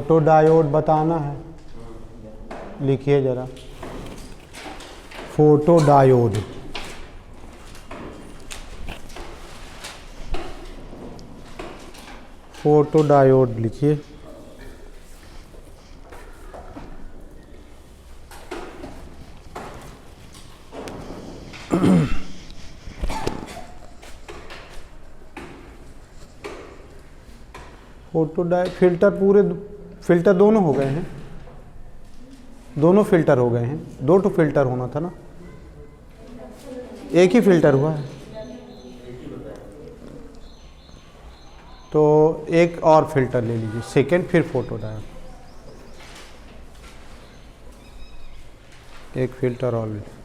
Photo diode बताना है, लिखिए जरा। फोटो डायोड, फोटो डायोड लिखिए। फोटो डायोड फिल्टर, पूरे फिल्टर दोनों हो गए हैं, दोनों फिल्टर हो गए हैं। 2 तो फिल्टर होना था ना, एक ही फिल्टर हुआ है, तो एक और फिल्टर ले लीजिए सेकेंड, फिर फोटो डायोड, एक फिल्टर और ले।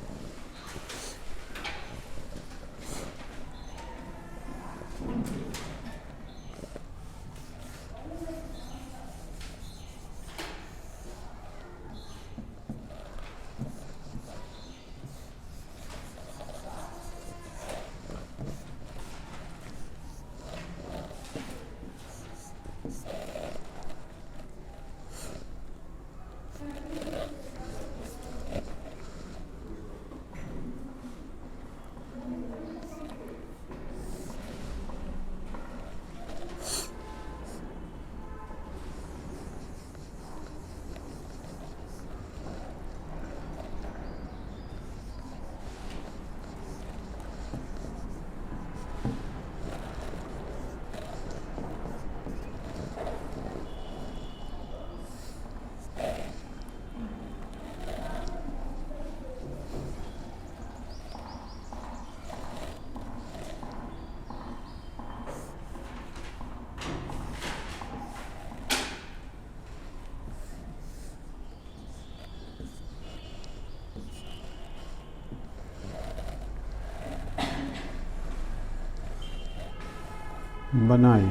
बनाइए।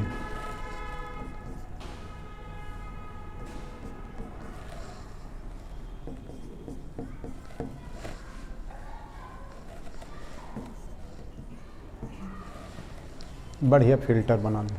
बढ़िया फिल्टर बना लें।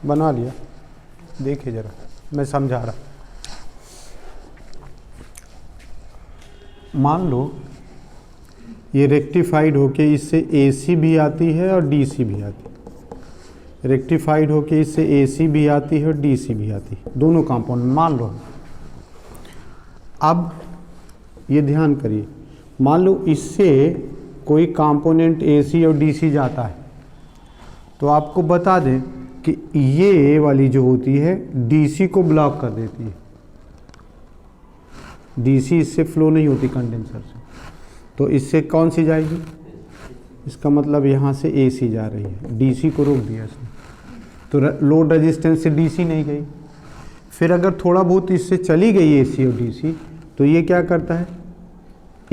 बना लिया, देखिए ज़रा, मैं समझा रहा। मान लो ये रेक्टिफाइड होके इससे AC भी आती है और DC भी आती है, रेक्टिफाइड होके इससे AC भी आती है और DC भी आती है, दोनों कंपोनेंट मान लो। अब ये ध्यान करिए, मान लो इससे कोई कंपोनेंट AC और DC जाता है, तो आपको बता दें कि ये वाली जो होती है DC को ब्लॉक कर देती है, DC इससे फ्लो नहीं होती कंडेंसर से, तो इससे कौन सी जाएगी, इसका मतलब यहाँ से AC जा रही है, DC को रोक दिया इसने, तो लोड रेजिस्टेंस से DC नहीं गई। फिर अगर थोड़ा बहुत इससे चली गई AC और DC, तो ये क्या करता है,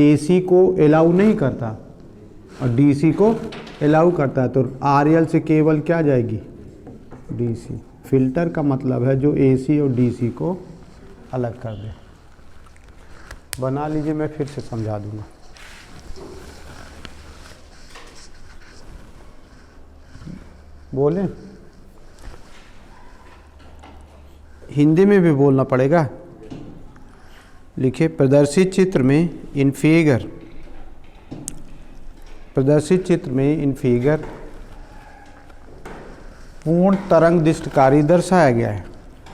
AC को अलाउ नहीं करता और DC को अलाउ करता है, तो RL से केवल क्या जाएगी, DC। फिल्टर का मतलब है जो AC और DC को अलग कर दे। बना लीजिए, मैं फिर से समझा दूंगा। बोलें, हिंदी में भी बोलना पड़ेगा। लिखिए, प्रदर्शित चित्र में इन फिगर, प्रदर्शित चित्र में इन फिगर पूर्ण तरंग दृष्टिकारी दर्शाया गया है।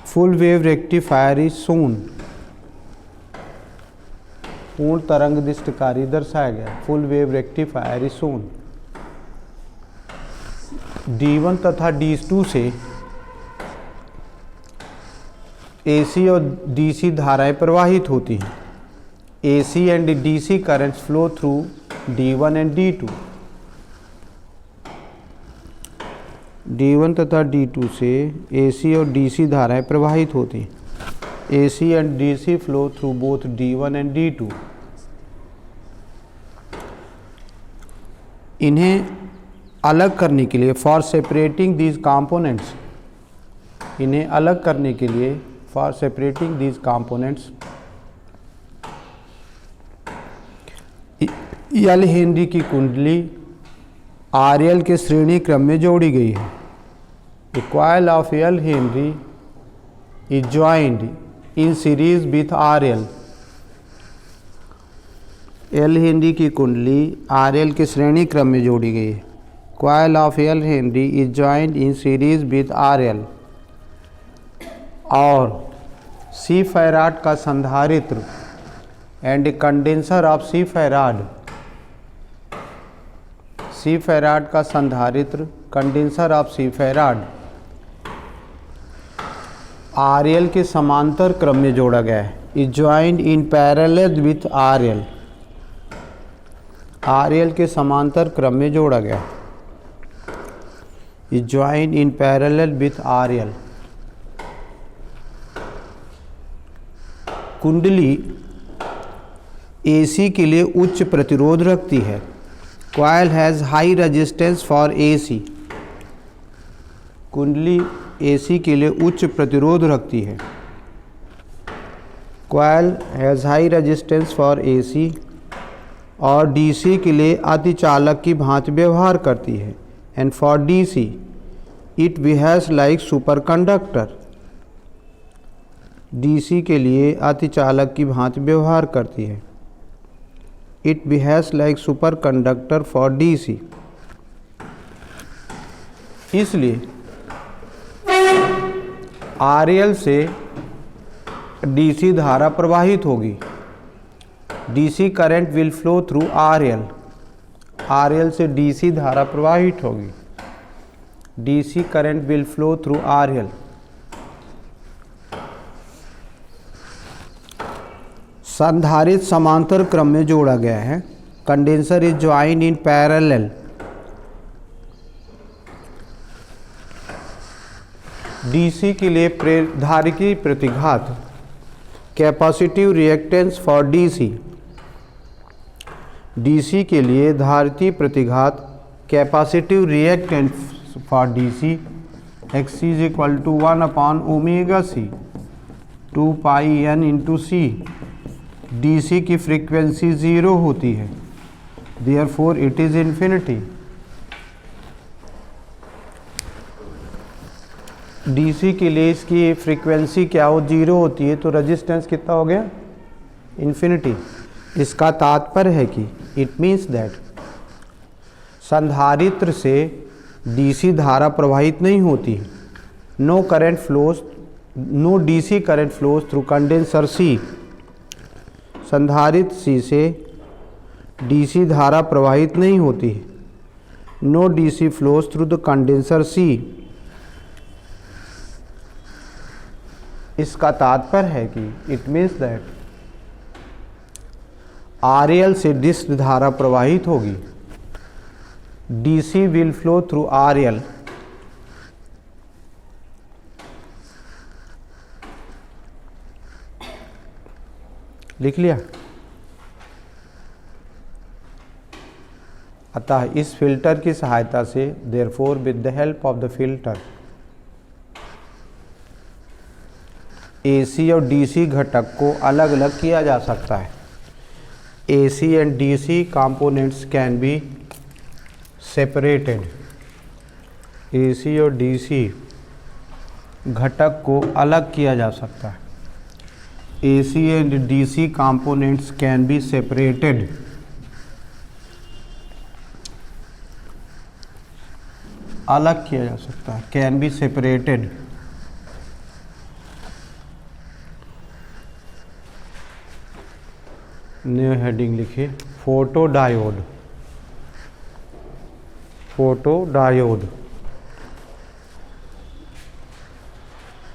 Full wave rectifier is shown. पूर्ण तरंग दिष्टकारी दर्शाया गया। Full wave rectifier is shown. D1 तथा D2 से AC और DC धाराएं प्रवाहित होती हैं। AC and DC currents flow through D1 and D2। D1 तथा D2 से AC और DC धाराएं प्रवाहित होती हैं। AC and DC flow through both D1 and D2। इन्हें अलग करने के लिए फॉर सेपरेटिंग दीज कंपोनेंट्स, इन्हें अलग करने के लिए for separating these components L Henry की कुंडली RL के श्रेणी क्रम में जोड़ी गई है। The coil of L Henry is joined in series with RL। L Henry की कुंडली RL के श्रेणी क्रम में जोड़ी गई है। Coil of L Henry is joined in series with RL। और C फैराड का संधारित्र and condenser of C farad, C farad का संधारित्र condenser of C farad RL के समांतर क्रम में जोड़ा गया है। Is joined in parallel with RL, RL के समांतर क्रम में जोड़ा गया है। Is joined in parallel with RL। कुंडली AC के लिए उच्च प्रतिरोध रखती है। Coil has high resistance for AC। कुंडली AC के लिए उच्च प्रतिरोध रखती है। Coil has high resistance for AC और DC के लिए अतिचालक की भांति व्यवहार करती है। And for DC it behaves like superconductor. DC के लिए अतिचालक की भांति व्यवहार करती है। It behaves like super conductor for DC। इसलिए RL से DC धारा प्रवाहित होगी। DC current will flow through RL। RL से DC धारा प्रवाहित होगी। DC current will flow through RL। संधारित्र समांतर क्रम में जोड़ा गया है। Condenser is joined in parallel. DC के लिए धारिकी प्रतिघात capacitive reactance for DC। DC के लिए धारिती प्रतिघात capacitive reactance for DC X is equal to 1/ωc 2πn into C। DC की फ्रीक्वेंसी 0 होती है, therefore it is infinity. DC के लिए इसकी फ्रीक्वेंसी क्या हो, 0 होती है, तो रेजिस्टेंस कितना हो गया, इन्फिनिटी। इसका तात्पर्य है कि इट मीन्स दैट संधारित्र से DC धारा प्रवाहित नहीं होती। No DC current flows through condenser C। संधारित्र C से DC धारा प्रवाहित नहीं होती है। No DC flows through the condenser C। इसका तात्पर्य है कि इट मीन्स दैट RL से डिस्क धारा प्रवाहित होगी। DC will flow through RL। लिख लिया। अतः इस फिल्टर की सहायता से therefore with the help of the filter AC और DC घटक को अलग अलग किया जा सकता है। AC and DC components can be separated. AC और DC घटक को अलग किया जा सकता है। AC and DC components can be separated। अलग किया जा सकता है, can be separated। New heading लिखिए फोटो डायोड, फोटो डायोड।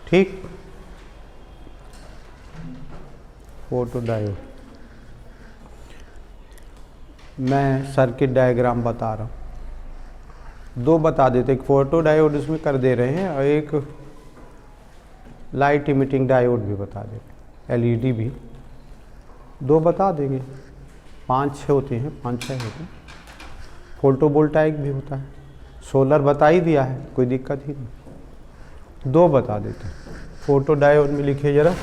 ठीक, फोटो डायोड। मैं सर्किट डायग्राम बता रहा हूँ, दो बता देते, एक फोटो डायोड इसमें कर दे रहे हैं और एक लाइट इमिटिंग डायोड भी बता देते, एलईडी भी दो बता देंगे। 5-6 होते हैं, 5-6 होते हैं। फोटोवोल्टाइक भी होता है, सोलर बता ही दिया है, कोई दिक्कत ही नहीं। दो बता देते हैं। फोटो डायोड में लिखिए जरा,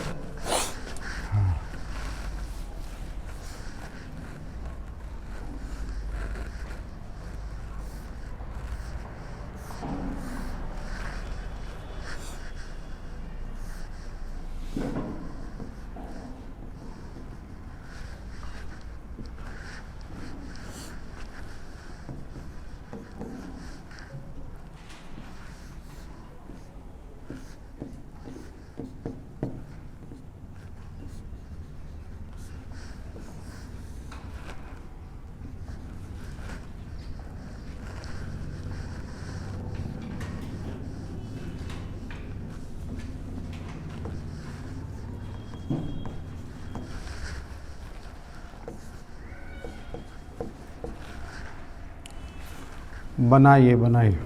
बनाइए बनाइए।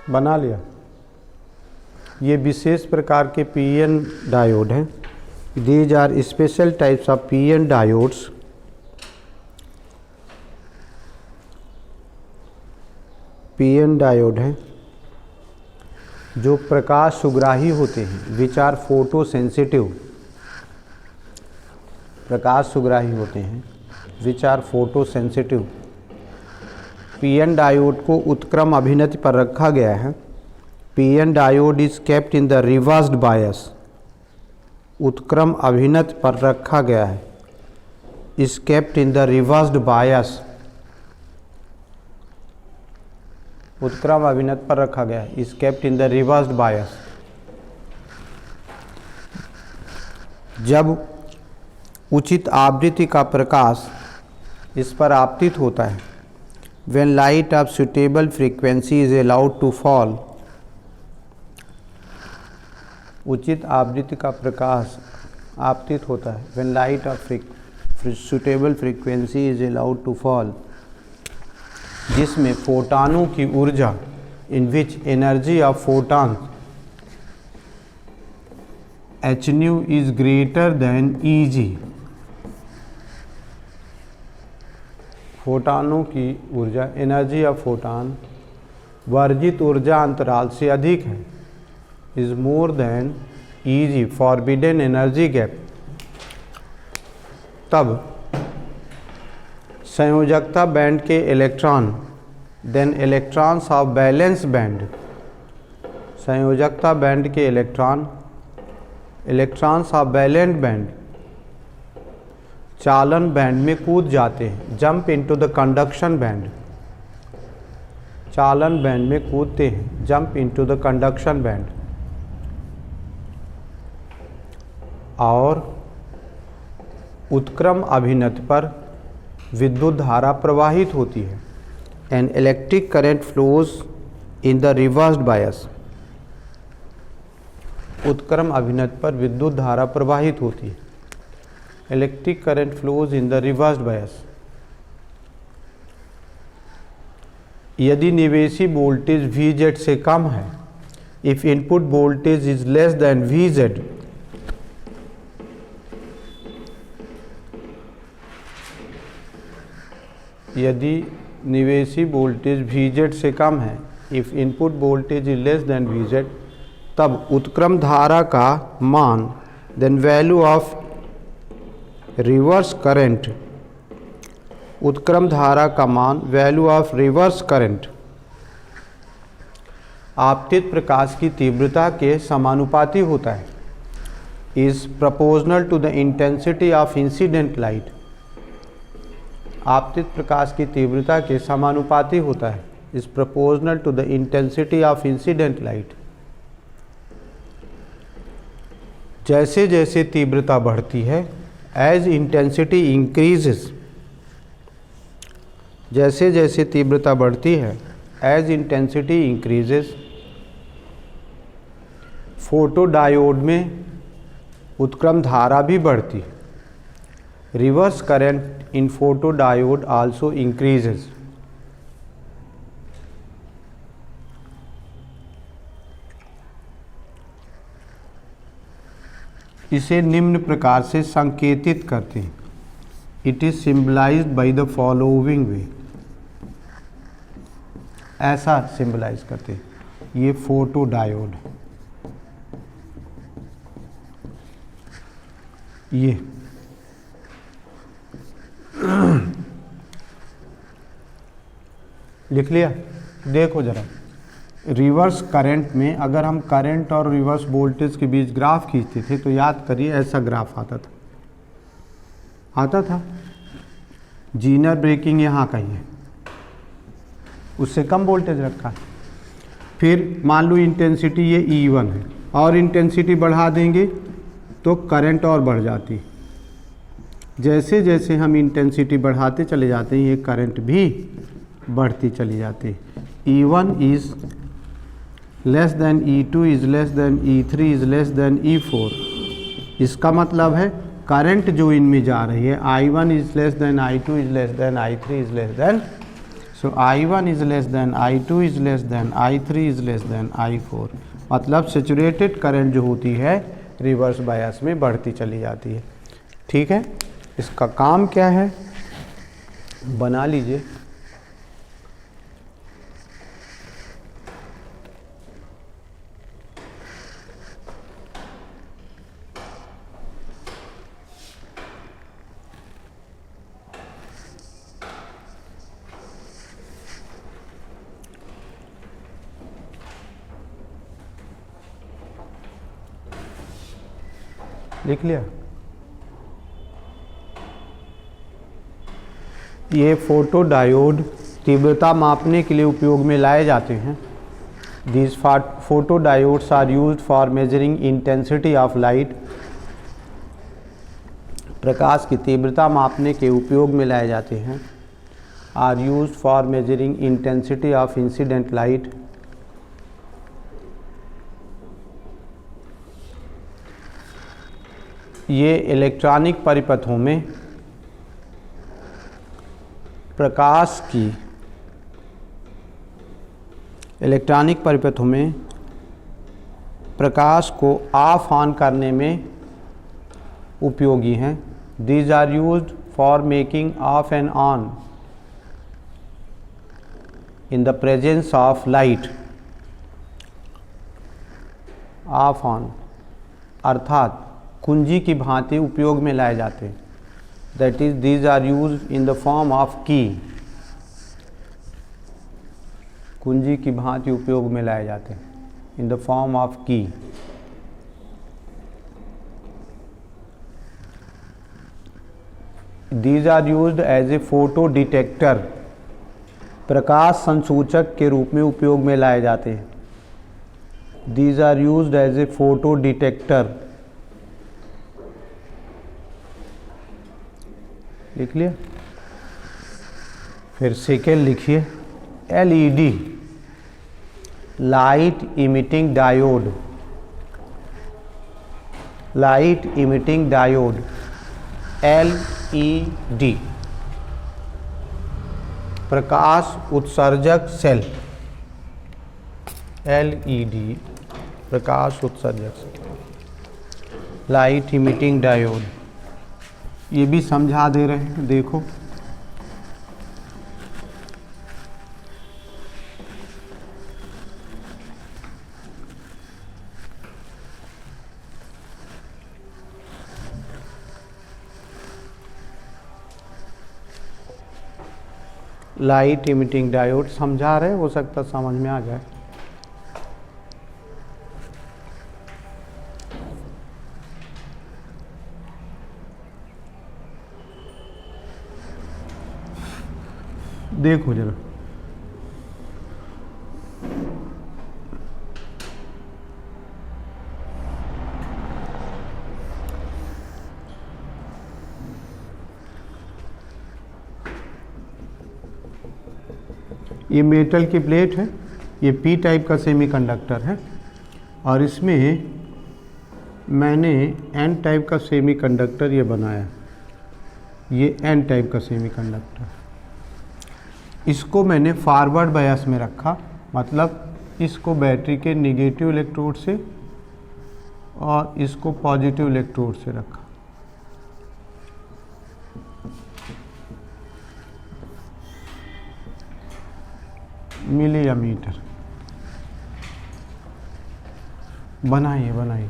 बना लिया। ये विशेष प्रकार के पीएन डायोड हैं। These are special types of PN diodes PN diode हैं जो प्रकाश सुग्राही होते हैं, विच आर फोटो सेंसिटिव। प्रकाश सुग्राही होते हैं, which are photo sensitive. PN diode को उत्क्रम अभिनति पर रखा गया है। PN diode is kept in the reversed bias. उत्क्रम अभिनति पर रखा गया है, is kept in the reversed bias. उत्क्रम अभिनति पर रखा गया है, is kept in the reversed बायस। जब उचित आवृत्ति का प्रकाश इस पर आपतित होता है, when light of suitable frequency is allowed to fall, उचित आवृत्ति का प्रकाश आपतित होता है, when light of suitable frequency is allowed to fall, जिसमें फोटानों की ऊर्जा, in which energy of photons h nu is greater than Eg, फोटानों की ऊर्जा, एनर्जी ऑफ फोटान वर्जित ऊर्जा अंतराल से अधिक है, is more than Eg, forbidden energy gap. तब संयोजकता बैंड के electron, then electrons of valence band, संयोजकता बैंड के electron, electrons of valence band चालन बैंड में कूद जाते हैं, jump into the conduction band. चालन बैंड में कूदते हैं, jump into the conduction band. और उत्क्रम अभिनति पर विद्युत धारा प्रवाहित होती है। An electric current flows in the reversed bias. उत्क्रम अभिनति पर विद्युत धारा प्रवाहित होती है। Electric current flows in the reversed bias. यदि निवेशी वोल्टेज Vz से कम है, if input voltage is less than Vz, यदि निवेशी वोल्टेज Vz से कम है, if input voltage is less than Vz, तब उत्क्रम धारा का मान, then value of reverse current, उत्क्रम धारा का मान, वैल्यू ऑफ रिवर्स करंट आपतित प्रकाश की तीव्रता के समानुपाती होता है, is proportional to the intensity of incident light, आपतित प्रकाश की तीव्रता के समानुपाती होता है, is proportional to the intensity of incident light. जैसे जैसे तीव्रता बढ़ती है, एज इंटेंसिटी इंक्रीजेस, जैसे जैसे तीव्रता बढ़ती है, एज इंटेंसिटी इंक्रीजेस, फोटोडायोड में उत्क्रम धारा भी बढ़ती है, reverse current in photodiode also increases. इसे निम्न प्रकार से संकेतित करते हैं, it is symbolized by the following way, ऐसा सिंबलाइज करते हैं, ये फोटोडायोड, ये लिख लिया। देखो जरा, रिवर्स करंट में अगर हम करंट और रिवर्स वोल्टेज के बीच ग्राफ खींचते थे तो याद करिए ऐसा ग्राफ आता था। जीनर ब्रेकिंग यहाँ का ही है, उससे कम वोल्टेज रखा है। फिर मान लो इंटेंसिटी ये E1 है और इंटेंसिटी बढ़ा देंगे तो करंट और बढ़ जाती है। जैसे जैसे हम इंटेंसिटी बढ़ाते चले जाते हैं, ये करंट भी बढ़ती चली जाती है। E1 is less than E2 is less than E3 is less than E4। इसका मतलब है करंट जो इनमें जा रही है, I1 is less than I2 is less than I3 is less than, so I1 is less than I2 is less than I3 is less than I4। मतलब saturated current जो होती है रिवर्स बायस में बढ़ती चली जाती है। ठीक है, इसका काम क्या है बना लीजिए। लिख लिया। ये फोटो डायोड तीव्रता मापने के लिए उपयोग में लाए जाते हैं। These photo diodes are used for measuring intensity of light. प्रकाश की तीव्रता मापने के उपयोग में लाए जाते हैं। Are used for measuring intensity of incident light. ये इलेक्ट्रॉनिक परिपथों में प्रकाश की, इलेक्ट्रॉनिक परिपथों में प्रकाश को ऑफ ऑन करने में उपयोगी हैं। These are used for making of and on in the presence of light. Off on अर्थात कुंजी की भांति उपयोग में लाए जाते हैं। That is these are used in the form of key. कुंजी की भांति उपयोग में लाए जाते हैं in the form of key. These are used as a photo detector. प्रकाश संसूचक के रूप में उपयोग में लाए जाते हैं। These are used as a photo detector. लिख लिया। फिर सेकेंड लिखिए, LED light emitting diode. Light emitting diode LED, प्रकाश उत्सर्जक सेल। LED प्रकाश उत्सर्जक सेल, लाइट इमिटिंग डायोड। ये भी समझा दे रहे हैं, देखो लाइट इमिटिंग डायोड समझा रहे, हो सकता समझ में आ जाए। देखो जरा, ये मेटल की प्लेट है, ये पी टाइप का सेमीकंडक्टर है, और इसमें मैंने एन टाइप का सेमीकंडक्टर ये बनाया, ये एन टाइप का सेमीकंडक्टर। इसको मैंने फॉरवर्ड बायस में रखा, मतलब इसको बैटरी के नेगेटिव इलेक्ट्रोड से और इसको पॉजिटिव इलेक्ट्रोड से रखा। मिली एमीटर बनाइए बनाइए।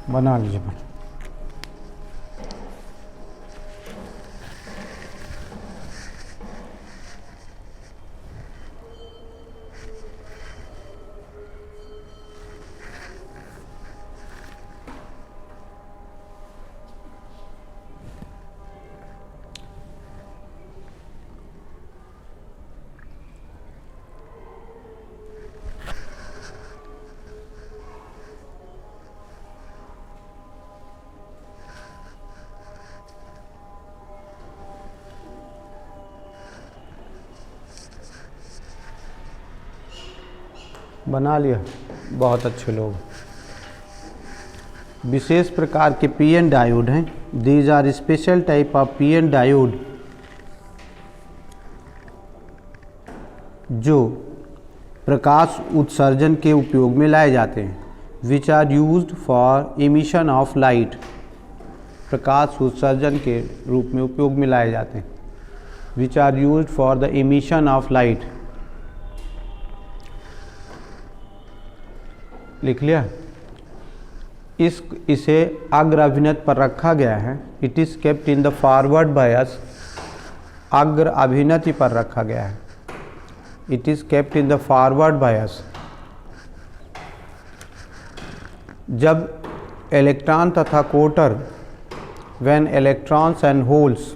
बना लीजिए बना। बना लिया, बहुत अच्छे लोग। विशेष प्रकार के पीएन डायोड हैं, these are special type of PN diode जो प्रकाश उत्सर्जन के उपयोग में लाए जाते हैं, which are used for emission of light, प्रकाश उत्सर्जन के रूप में उपयोग में लाए जाते हैं, which are used for the emission of light. लिख लिया। इसे अग्र अभिनत पर रखा गया है, it is kept in the forward bias, अग्र अभिनति पर रखा गया है, it is kept in the forward बायस। जब इलेक्ट्रॉन तथा कोटर, व्हेन इलेक्ट्रॉन्स एंड होल्स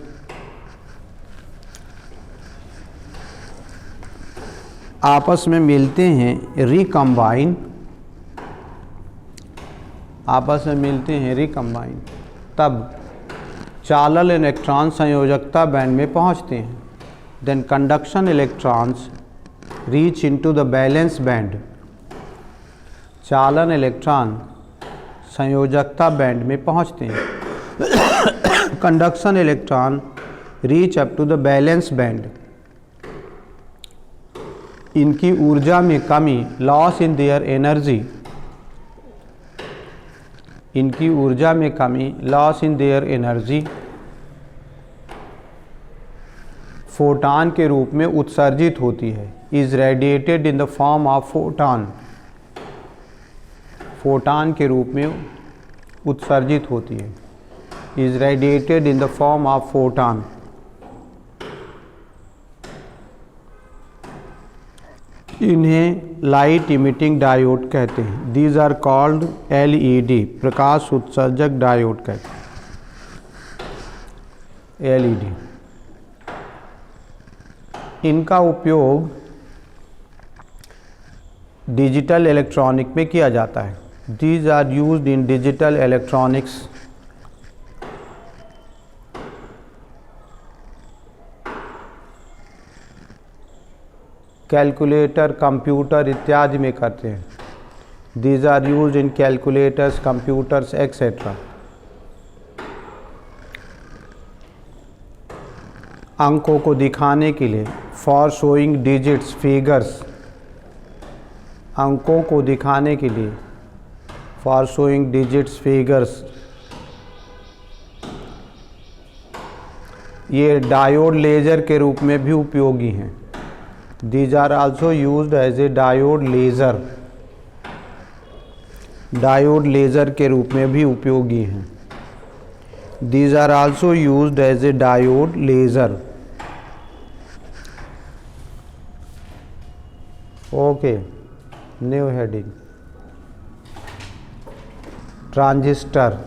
आपस में मिलते हैं, रिकम्बाइन, आपस में मिलते हैं रिकम्बाइन, तब चालल इलेक्ट्रॉन संयोजकता बैंड में पहुंचते हैं। Then conduction electrons reach into the valence band, चालन इलेक्ट्रॉन संयोजकता बैंड में पहुंचते हैं। Conduction electron reach up to the valence band. इनकी ऊर्जा में कमी, लॉस इन देयर एनर्जी, इनकी ऊर्जा में कमी, loss in their energy, photon के रूप में उत्सर्जित होती है, is radiated in the form of photon, photon के रूप में उत्सर्जित होती है, is radiated in the form of photon. इन्हें लाइट इमिटिंग डायोड कहते हैं, दीज आर कॉल्ड एलईडी, प्रकाश उत्सर्जक डायोड कहते हैं, एलईडी। इनका उपयोग डिजिटल इलेक्ट्रॉनिक में किया जाता है, these are used in digital electronics. Calculator, computer इत्यादि में करते हैं, these are used in calculators, computers etcetera. अंकों को दिखाने के लिए, फॉर शोइंग डिजिट्स, फिगर्स, अंकों को दिखाने के लिए, फॉर शोइंग डिजिट्स फिगर्स। ये डायोड लेज़र के रूप में भी उपयोगी हैं। These are also used as a diode laser, diode laser के रूप में भी उपयोगी हैं। These are also used as a diode laser. Okay, new heading, transistor.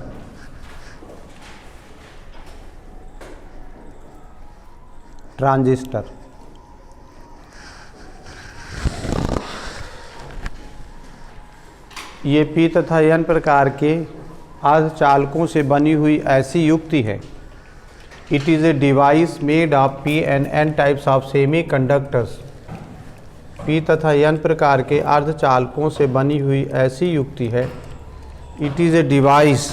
Transistor ये पी तथा एन प्रकार के अर्धचालकों से बनी हुई ऐसी युक्ति है। It is a device made of P and N types of semiconductors. P तथा एन प्रकार के अर्धचालकों से बनी हुई ऐसी युक्ति है। It is a device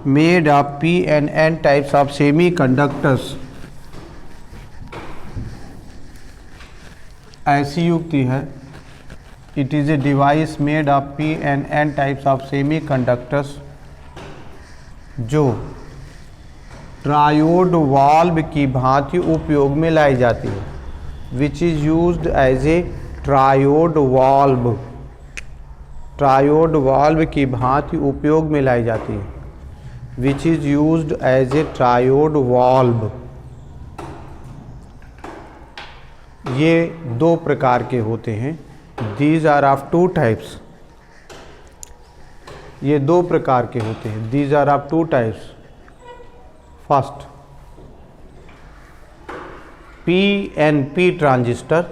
made of P and N types of semiconductors. ऐसी युक्ति है। It is a device made of P and N types of semiconductors जो ट्रायोड वाल्व की भांति उपयोग में लाई जाती है। Which is used as a triode valve. Triode valve की भांति उपयोग में लाई जाती है। Which is used as a triode valve. ये दो प्रकार के होते हैं। These are of two types। ये दो प्रकार के होते हैं। These are of two types। First, PNP transistor,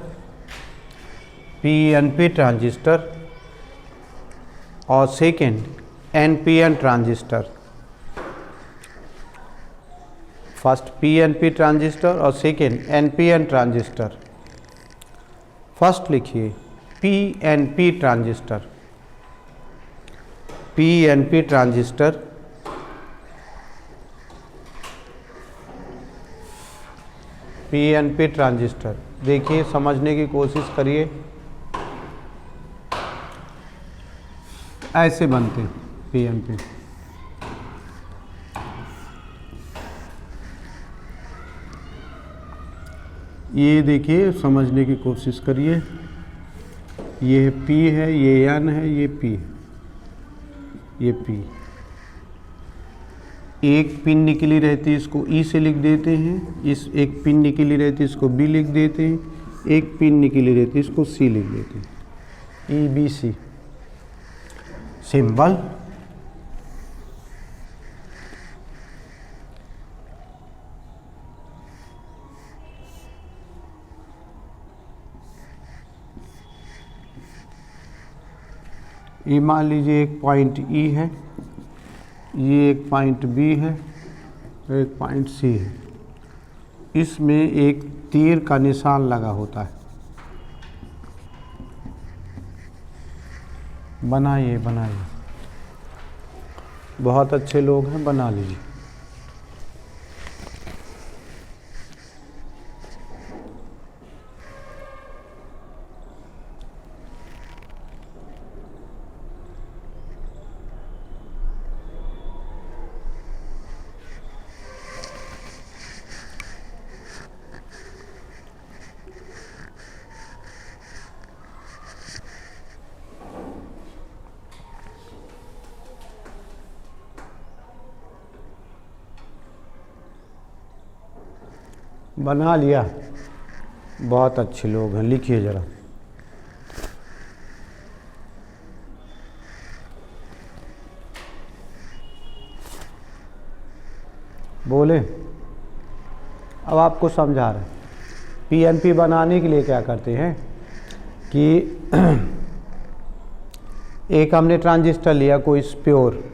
PNP transistor, और second NPN transistor. First PNP transistor और सेकेंड NPN ट्रांजिस्टर। फर्स्ट लिखिए PNP transistor. PNP transistor PNP transistor देखिए, समझने की कोशिश करिए। ऐसे बनते हैं PNP। ये देखिए, समझने की कोशिश करिए। ये P है, ये N है, ये P है, ये P। एक पिन निकली रहती है, इसको E से लिख देते हैं। इस एक पिन निकली रहती है, इसको B लिख देते हैं। एक पिन निकली रहती है, इसको C लिख देते हैं। EBC symbol. ये मान लीजिए एक पॉइंट E है, ये एक पॉइंट B है, एक पॉइंट C है। इसमें एक तीर का निशान लगा होता है। बनाइए बनाइए, बहुत अच्छे लोग हैं, बना लीजिए। बना लिया, बहुत अच्छे लोग हैं। लिखिए ज़रा। बोले, अब आपको समझा रहे हैं। PNP बनाने के लिए क्या करते हैं कि एक हमने ट्रांजिस्टर लिया कोई प्योर,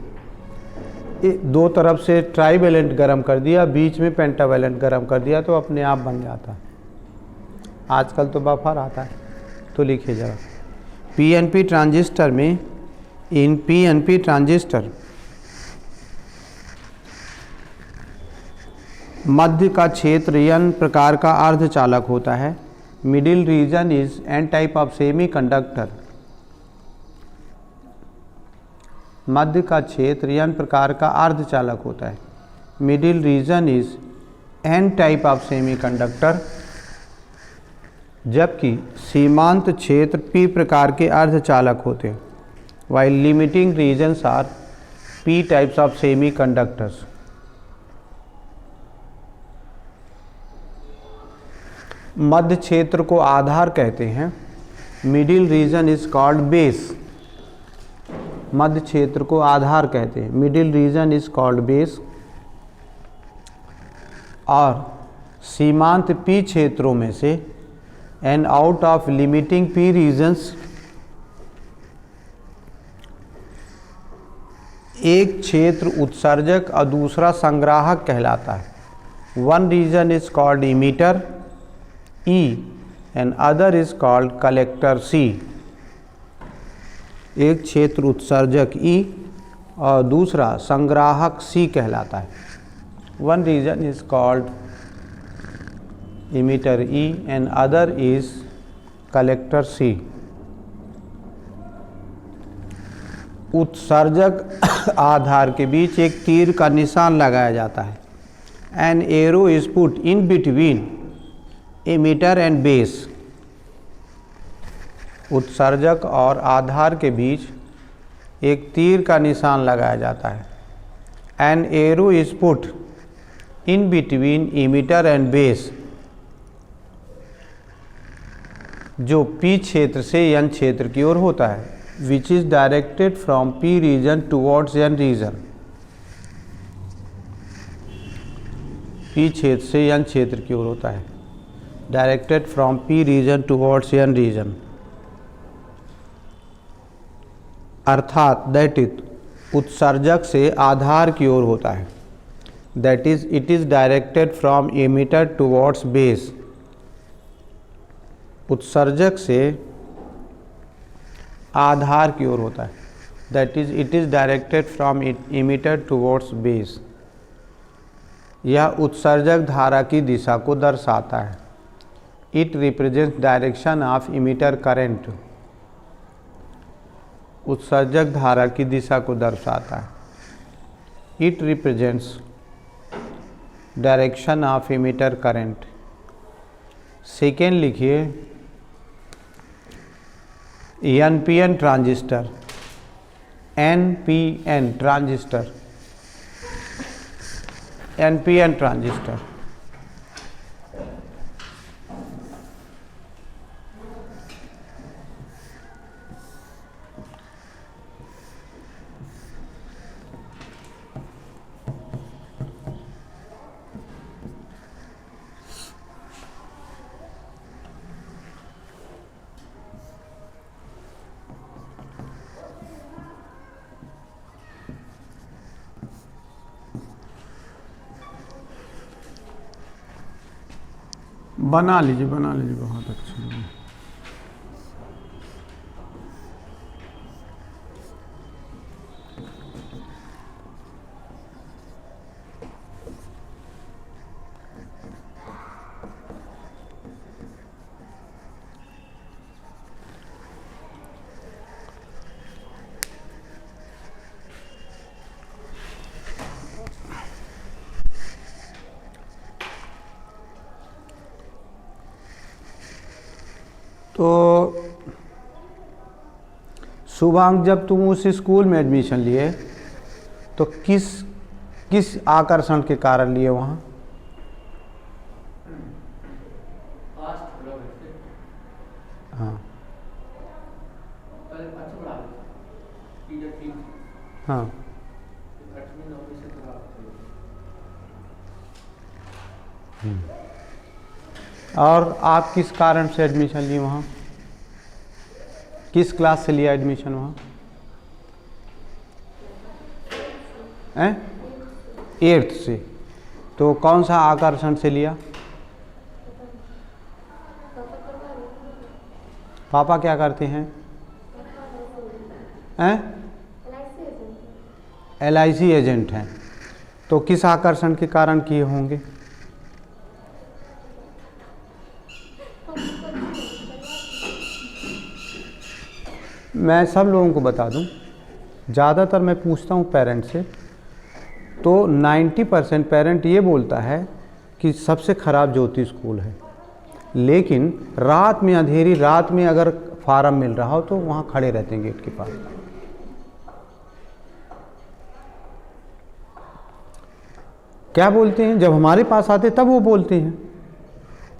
दो तरफ से ट्राईवेलेंट गर्म कर दिया, बीच में पेंटावेलेंट गर्म कर दिया, तो अपने आप बन जाता है। आजकल तो बफर आता है। तो लिखिए ज़रा। PNP ट्रांजिस्टर में, इन PNP ट्रांजिस्टर मध्य का क्षेत्र N प्रकार का अर्धचालक होता है। Middle region is N type of semiconductor. मध्य का क्षेत्र n प्रकार का अर्धचालक होता है। Middle region is n type of semiconductor, जबकि सीमांत क्षेत्र p प्रकार के अर्धचालक होते हैं। While limiting regions are p types of semiconductors. मध्य क्षेत्र को आधार कहते हैं। Middle region is called base. मध्य क्षेत्र को आधार कहते हैं। Middle region is called base. और सीमांत पी क्षेत्रों में से and out of limiting P regions एक क्षेत्र उत्सर्जक और दूसरा संग्राहक कहलाता है। One region is called emitter E and other is called collector C। एक क्षेत्र उत्सर्जक E और दूसरा संग्राहक C कहलाता है। One region is called emitter E and other is collector C। उत्सर्जक आधार के बीच एक तीर का निशान लगाया जाता है। An arrow is put in between emitter and base. उत्सर्जक और आधार के बीच एक तीर का निशान लगाया जाता है। An arrow is put in between emitter and base, जो पी क्षेत्र से एन क्षेत्र की ओर होता है। Which is directed from P region towards N region. P क्षेत्र से एन क्षेत्र की ओर होता है। Directed from P region towards N region, अर्थात दैट इज उत्सर्जक से आधार की ओर होता है। That is it is directed from emitter towards base. उत्सर्जक से आधार की ओर होता है। That is it is directed from emitter towards base. यह उत्सर्जक धारा की दिशा को दर्शाता है। It represents direction of emitter current। उत्सर्जक धारा की दिशा को दर्शाता है। It represents direction of emitter current। Second लिखिए NPN transistor. NPN transistor. NPN transistor बना लीजिए बहुत अच्छा है। तो शुभांक, जब तुम उस स्कूल में एडमिशन लिए तो किस आकर्षण के कारण लिए वहाँ? हाँ हाँ और आप किस कारण से एडमिशन लिए वहाँ? किस क्लास से लिया एडमिशन वहाँ? 8th से। तो कौन सा आकर्षण से लिया? पापा क्या करते हैं? LIC एजेंट हैं। तो किस आकर्षण के कारण किए होंगे? मैं सब लोगों को बता दूं, ज़्यादातर मैं पूछता हूँ पेरेंट से, तो 90% पेरेंट ये बोलता है कि सबसे ख़राब ज्योति स्कूल है, लेकिन रात में, अंधेरी रात में अगर फार्म मिल रहा हो तो वहाँ खड़े रहते हैं गेट के पास। क्या बोलते हैं, जब हमारे पास आते तब वो बोलते हैं,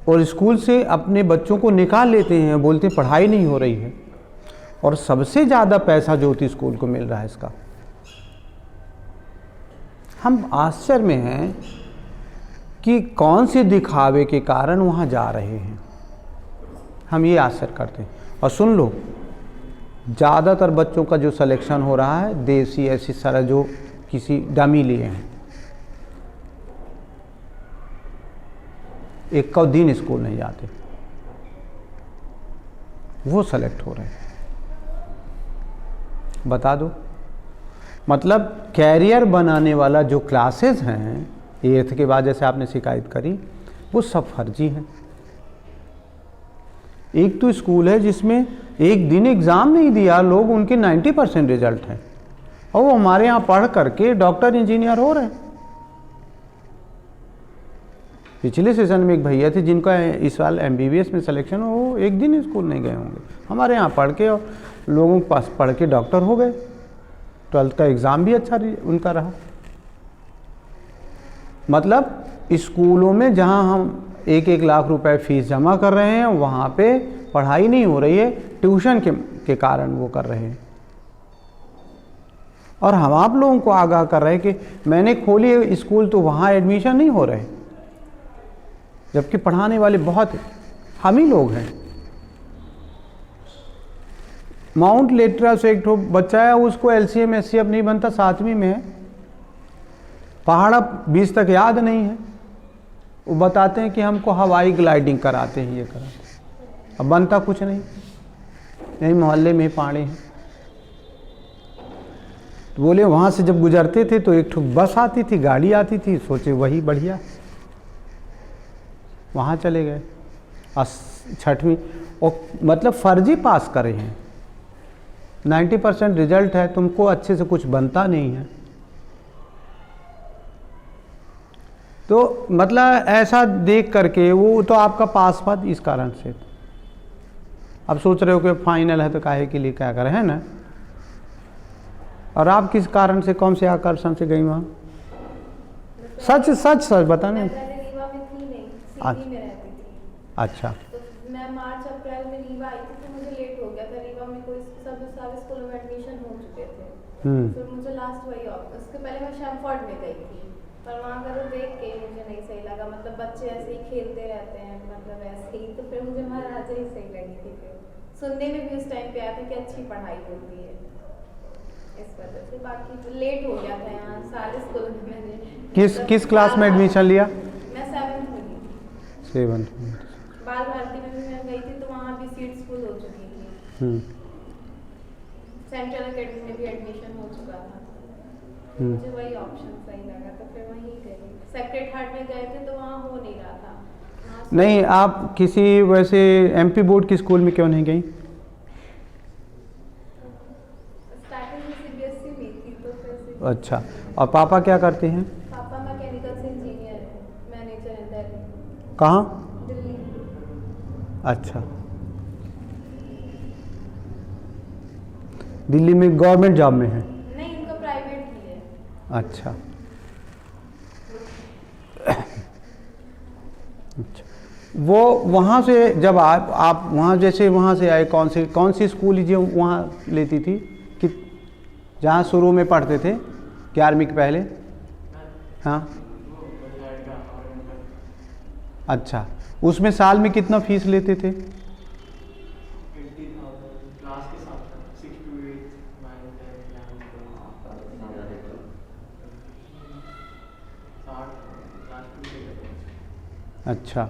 और स्कूल से अपने बच्चों को निकाल लेते हैं, बोलते हैं पढ़ाई नहीं हो रही है। और सबसे ज़्यादा पैसा ज्योति स्कूल को मिल रहा है इसका। हम आश्चर्य में हैं कि कौन से दिखावे के कारण वहाँ जा रहे हैं, हम ये आश्चर्य करते हैं। और सुन लो, ज़्यादातर बच्चों का जो सिलेक्शन हो रहा है देसी ऐसी सारा जो किसी डमी लिए हैं, एक का दिन स्कूल नहीं जाते, वो सेलेक्ट हो रहे हैं। बता दो, मतलब कैरियर बनाने वाला जो क्लासेस हैं 8th के बाद, जैसे आपने शिकायत करी, वो सब फर्जी हैं। एक तो स्कूल है जिसमें एक दिन एग्ज़ाम नहीं दिया लोग, उनके 90% रिजल्ट हैं, और वो हमारे यहाँ पढ़ करके डॉक्टर इंजीनियर हो रहे हैं। पिछले सेशन में एक भैया थे जिनका इस साल MBBS में सिलेक्शन हो, वो एक दिन स्कूल नहीं गए होंगे, हमारे यहाँ पढ़ के और लोगों के पास पढ़ के डॉक्टर हो गए। 12th का एग्ज़ाम भी अच्छा उनका रहा। मतलब स्कूलों में जहाँ हम 1-1 लाख रुपए फीस जमा कर रहे हैं, वहाँ पे पढ़ाई नहीं हो रही है, ट्यूशन के कारण वो कर रहे हैं। और हम आप लोगों को आगाह कर रहे हैं कि मैंने खोली स्कूल तो वहाँ एडमिशन नहीं हो रहे, जबकि पढ़ाने वाले बहुत हम ही लोग हैं। माउंट लेटरल से एक बच्चा है, उसको LCM SCF नहीं बनता, 7वीं में है, पहाड़ 20 तक याद नहीं है, वो बताते हैं कि हमको हवाई ग्लाइडिंग कराते हैं, ये कराते हैं, अब बनता कुछ नहीं। यही मोहल्ले में पहाड़े हैं, तो बोले वहाँ से जब गुजरते थे तो एक बस आती थी, गाड़ी आती थी, सोचे वही बढ़िया, वहाँ चले गए। 6वीं, और मतलब फर्जी पास करे हैं, 90% रिजल्ट है, तुमको अच्छे से कुछ बनता नहीं है। तो मतलब ऐसा देख करके वो तो आपका पास मत इस कारण से, अब सोच रहे हो कि फाइनल है तो काहे के लिए क्या करें, है ना। और आप किस कारण से, कौन से आकर्षण से गई वहाँ? सच सच सच बताना। अच्छा, तो मैं मार्च अप्रैल में रीवा आई थी, तो मुझे लेट हो गया था। रीवा में कोई सब सारे स्कूलों में एडमिशन हो चुके थे, तो मुझे लास्ट वही उसके पहले मैं शैमफोर्ड में गई थी, पर वहाँ का तो देख के मुझे नहीं सही लगा। मतलब बच्चे ऐसे ही खेलते रहते हैं, मतलब ऐसे ही, तो फिर मुझे महाराजा ही सही लगी थी। फिर सुनने में भी उस टाइम पे आया था कि अच्छी पढ़ाई होती है, इस वजह से। बाकी तो लेट हो गया था यहाँ सारे स्कूलों में। मैंने किस क्लास में एडमिशन लिया? मैं 7th में ली। 7th में। बाल भारती में भी मैं गई थी, तो वहाँ भी सीट्स फुल हो चुकी थी। सेंट्रल एकेडमी में भी एडमिशन हो चुका था, मुझे वही ऑप्शन सही लगा, तो फिर वहीं गई। सेक्रेड हार्ट में गए थे तो वहाँ हो नहीं रहा था। नहीं, आप किसी वैसे MP बोर्ड की स्कूल में क्यों नहीं गई? स्टार्टिंग में CBSE में थी, तो फिर अच्छा, और पापा क्या करते हैं? पापा मैकेनिकल से इंजीनियर है, मैनेजर है दिल्ली। कहाँ? दिल्ली। अच्छा, दिल्ली में गवर्नमेंट जॉब में है? नहीं, उनका प्राइवेट ही है। अच्छा, अच्छा। वो वहाँ से जब आप वहाँ, जैसे वहाँ से आए, कौन सी स्कूल जो वहाँ लेती थी, कि जहाँ शुरू में पढ़ते थे 11वीं के पहले? हाँ, अच्छा। उसमें साल में कितना फीस लेते थे? अच्छा,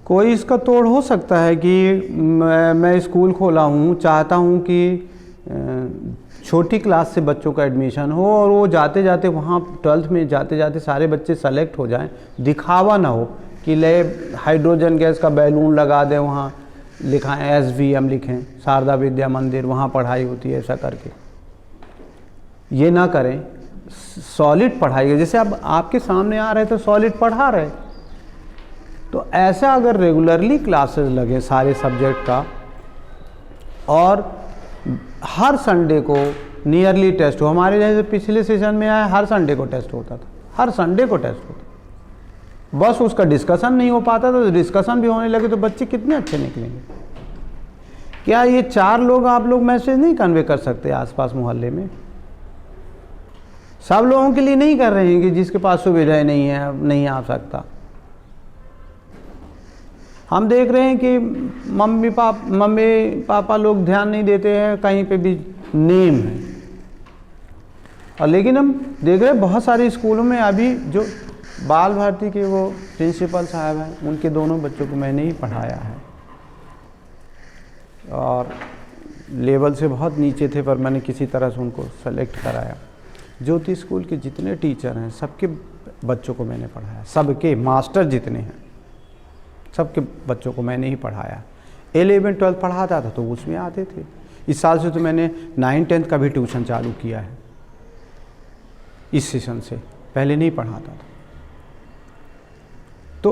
कोई इसका तोड़ हो सकता है कि मैं स्कूल खोला हूँ, चाहता हूँ कि छोटी क्लास से बच्चों का एडमिशन हो, और वो जाते जाते वहाँ 12th में जाते जाते सारे बच्चे सेलेक्ट हो जाएं, दिखावा ना हो कि ले हाइड्रोजन गैस का बैलून लगा दें वहाँ, लिखाएं, SVM लिखें, शारदा विद्या मंदिर, वहाँ पढ़ाई होती है, ऐसा करके ये ना करें। सॉलिड पढ़ाई, जैसे अब आपके सामने आ रहे तो सॉलिड पढ़ा रहे, तो ऐसा अगर रेगुलरली क्लासेस लगे सारे सब्जेक्ट का, और हर संडे को नियरली टेस्ट हो। हमारे जैसे पिछले सेशन में आया, हर संडे को टेस्ट होता था, हर संडे को टेस्ट होता, बस उसका डिस्कशन नहीं हो पाता था। तो डिस्कशन भी होने लगे तो बच्चे कितने अच्छे निकलेंगे। क्या ये 4 लोग आप लोग मैसेज नहीं कन्वे कर सकते आसपास मोहल्ले में? सब लोगों के लिए नहीं कर रहे हैं कि जिसके पास सुविधाएं नहीं है, नहीं आ सकता। हम देख रहे हैं कि मम्मी पापा लोग ध्यान नहीं देते हैं, कहीं पे भी नेम है। और लेकिन हम देख रहे हैं बहुत सारे स्कूलों में अभी जो बाल भारती के वो प्रिंसिपल साहब हैं, उनके दोनों बच्चों को मैंने ही पढ़ाया है, और लेवल से बहुत नीचे थे, पर मैंने किसी तरह से उनको सेलेक्ट कराया। ज्योति स्कूल के जितने टीचर हैं सबके बच्चों को मैंने पढ़ाया, सबके मास्टर जितने हैं सबके बच्चों को मैंने ही पढ़ाया। 11 12 पढ़ाता था तो उसमें आते थे। इस साल से तो मैंने 9 10 का भी ट्यूशन चालू किया है इस सेशन से, पहले नहीं पढ़ाता था। तो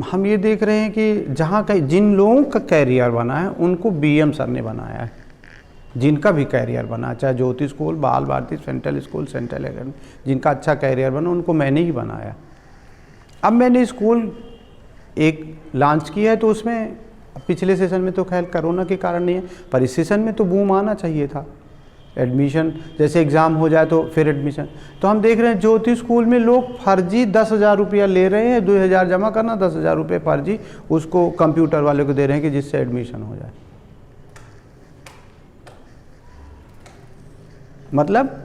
हम ये देख रहे हैं कि जहाँ कहीं जिन लोगों का कैरियर बना है उनको BM सर ने बनाया है, जिनका भी कैरियर बना, चाहे Jyoti school, Bal Bharati, central school, central academy, जिनका अच्छा कैरियर बना उनको मैंने ही बनाया। अब मैंने स्कूल एक लॉन्च किया है, तो उसमें पिछले सेशन में तो खैर कोरोना के कारण नहीं है, पर इस सेशन में तो बूम आना चाहिए था। एडमिशन जैसे एग्ज़ाम हो जाए तो फिर एडमिशन, तो हम देख रहे हैं ज्योति स्कूल में लोग फर्जी 10,000 रुपया ले रहे हैं, 2,000 जमा करना, 10,000 रुपये फर्जी उसको कंप्यूटर वाले को दे रहे हैं कि जिससे एडमिशन हो जाए। मतलब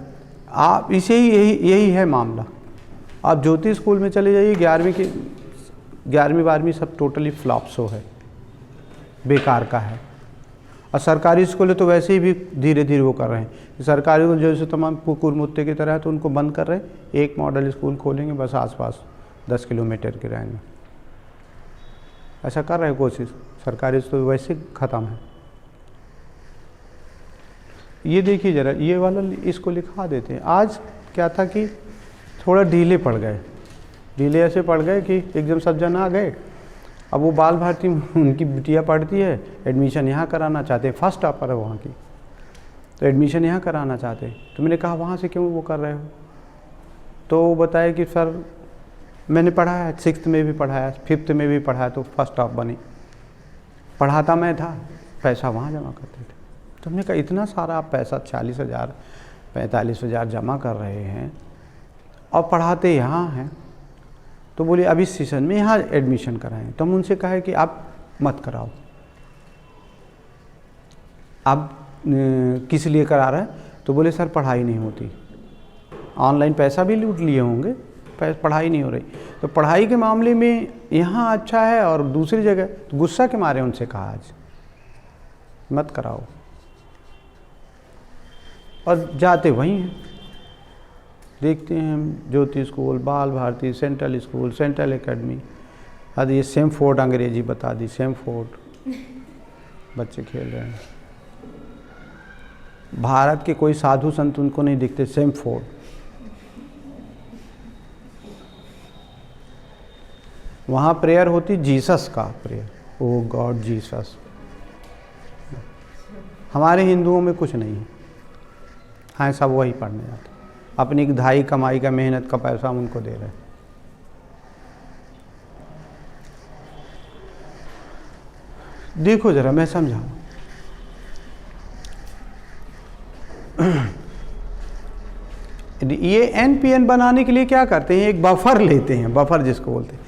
आप इसे ही यही है मामला। आप ज्योति स्कूल में चले जाइए, 11वीं 12वीं सब टोटली फ्लॉप शो है, बेकार का है। और सरकारी स्कूलें तो वैसे ही भी धीरे धीरे वो कर रहे हैं। सरकारी को जैसे तमाम कुकुर मुत्ते की तरह है, तो उनको बंद कर रहे हैं। एक मॉडल स्कूल खोलेंगे बस आसपास 10 किलोमीटर के रेंज में, ऐसा कर रहे हैं कोशिश। सरकारी स्कूल वैसे ख़त्म है। ये देखिए ज़रा, ये वाला इसको लिखा देते हैं। आज क्या था कि थोड़ा ढीले पड़ गए, ढीले ऐसे पड़ गए कि एकदम सब जन आ गए। अब वो बाल भारती उनकी बिटिया पढ़ती है, एडमिशन यहाँ कराना चाहते हैं, फर्स्ट टॉपर है वहाँ की, तो एडमिशन यहाँ कराना चाहते हैं। तो मैंने कहा वहाँ से क्यों वो कर रहे हो? तो वो बताया कि सर मैंने पढ़ाया, 6th में भी पढ़ाया, 5th में भी पढ़ाया, तो फर्स्ट टॉप बनी। पढ़ाता मैं था, पैसा वहाँ जमा करते थे। तो हमने कहा इतना सारा आप पैसा 40,000 45,000 जमा कर रहे हैं और पढ़ाते यहाँ हैं, तो बोले अब इस सेशन में यहाँ एडमिशन कराएं। तो हम उनसे कहे कि आप मत कराओ। अब किस लिए करा रहा है? तो बोले सर पढ़ाई नहीं होती, ऑनलाइन पैसा भी लूट लिए होंगे, पढ़ाई नहीं हो रही। तो पढ़ाई के मामले में यहाँ अच्छा है और दूसरी जगह, तो गुस्सा के मारे उनसे कहा आज मत कराओ, और जाते वहीं हैं। देखते हैं हम Jyoti school, Bal Bharati, central school, central academy, अब ये सेमफोर्ड अंग्रेजी बता दी, सेमफोर्ड बच्चे खेल रहे हैं। भारत के कोई साधु संत उनको नहीं दिखते, सेमफोर्ड। वहाँ प्रेयर होती जीसस का प्रेयर, ओ गॉड जीसस। हमारे हिंदुओं में कुछ नहीं है, हाँ सब वही पढ़ने जाते, अपनी धाई कमाई का मेहनत का पैसा हम उनको दे रहे हैं। देखो जरा मैं समझाऊं, ये NPN बनाने के लिए क्या करते हैं, एक बफर लेते हैं, बफर जिसको बोलते हैं।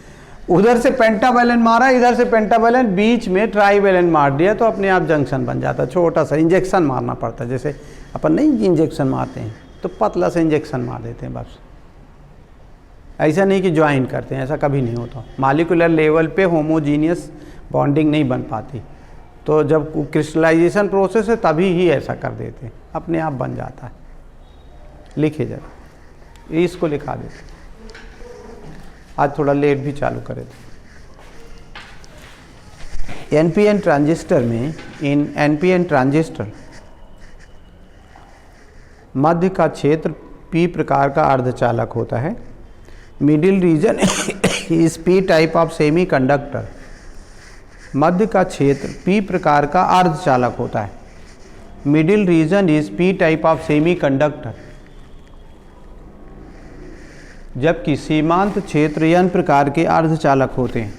उधर से पेंटावैलेंट मारा, इधर से पेंटावैलेंट, बीच में ट्राइवैलेंट मार दिया, तो अपने आप जंक्शन बन जाता। छोटा सा इंजेक्शन मारना पड़ता है, जैसे अपन नहीं इंजेक्शन मारते हैं, तो पतला सा इंजेक्शन मार देते हैं बस। ऐसा नहीं कि ज्वाइन करते हैं, ऐसा कभी नहीं होता। मॉलिक्यूलर लेवल पे होमोजीनियस बॉन्डिंग नहीं बन पाती, तो जब क्रिस्टलाइजेशन प्रोसेस है तभी ही ऐसा कर देते हैं, अपने आप बन जाता है। लिखिए जरा, इसको लिखा देते। आज थोड़ा लेट भी चालू करे थे। एनपीएन ट्रांजिस्टर में, इन एनपीएन ट्रांजिस्टर मध्य का क्षेत्र पी प्रकार का अर्धचालक होता है। Middle region is P type of semiconductor, मध्य का क्षेत्र पी प्रकार का अर्धचालक होता है। Middle region is P type of semiconductor, जबकि सीमांत क्षेत्र एन प्रकार के अर्धचालक होते हैं।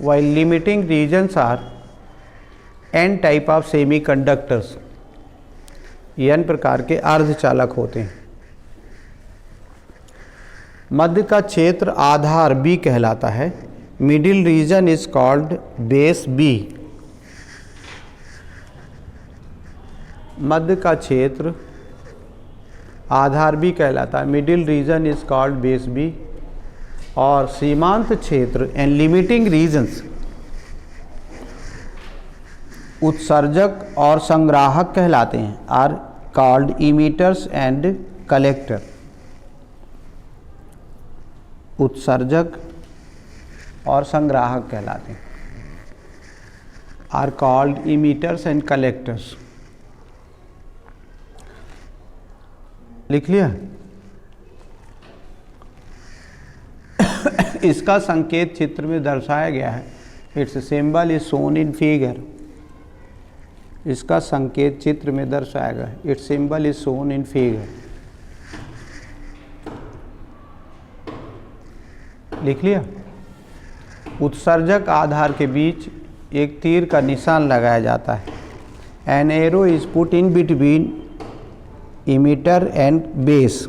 While limiting regions are N type of semiconductors, N प्रकार के अर्धचालक होते हैं। मध्य का क्षेत्र आधार बी कहलाता है। Middle region is called base B. मध्य का क्षेत्र आधार बी कहलाता है। Middle region is called base B. और सीमांत क्षेत्र एंड लिमिटिंग रीजन्स उत्सर्जक और संग्राहक कहलाते हैं। Are called emitters and collector. उत्सर्जक और संग्राहक कहलाते हैं। Are called emitters and collectors. लिख लिया। इसका संकेत चित्र में दर्शाया गया है। Its symbol is shown in figure. इसका संकेत चित्र में दर्शाया गया है। Its symbol is shown in figure. लिख लिया। उत्सर्जक आधार के बीच एक तीर का निशान लगाया जाता है। An arrow is put in between emitter and base.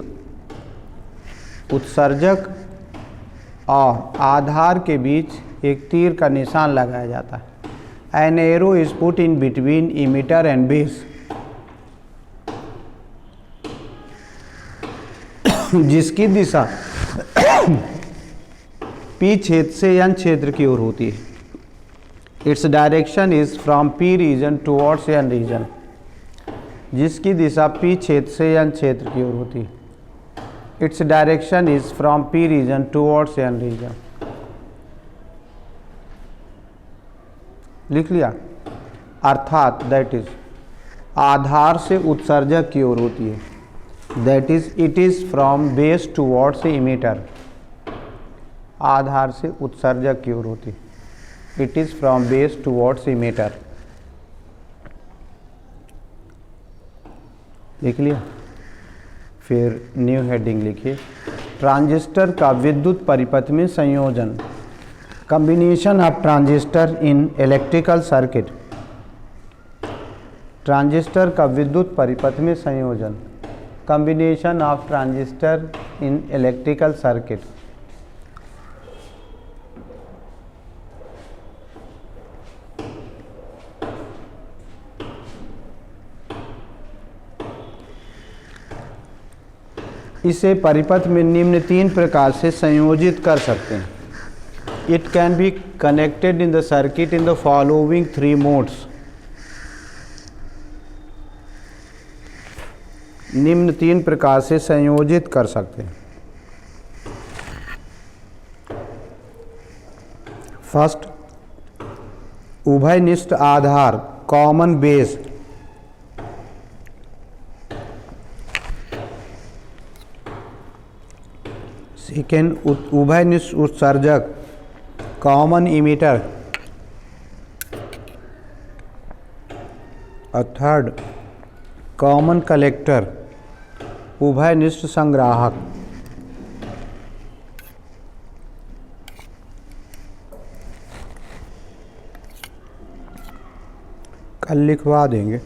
उत्सर्जक और आधार के बीच एक तीर का निशान लगाया जाता है। An arrow is put in between emitter and base, जिसकी दिशा पी क्षेत्र से एन क्षेत्र की ओर होती है। Its direction is from P region towards N region, जिसकी दिशा पी क्षेत्र से एन क्षेत्र की ओर होती है। Its direction is from P region towards N region. लिख लिया। अर्थात दैट इज आधार से उत्सर्जक की ओर होती है। That is it is from base towards emitter. आधार से उत्सर्जक की ओर होती है। It is from base towards emitter. लिख लिया। फिर न्यू हेडिंग लिखिए। ट्रांजिस्टर का विद्युत परिपथ में संयोजन। Combination of transistor in electrical circuit. Transistor का विद्युत परिपथ में संयोजन। Combination of transistor in electrical circuit. इसे परिपथ में निम्न तीन प्रकार से संयोजित कर सकते हैं। It can be connected in the circuit in the following three modes. निम्न तीन प्रकार से संयोजित कर सकते हैं। फर्स्ट, उभयनिष्ठ आधार, कॉमन बेस। सेकेंड, उभयनिष्ठ उत्सर्जक, कॉमन इमीटर। और थर्ड, कॉमन कलेक्टर, उभयनिष्ठ संग्राहक। कल लिखवा देंगे।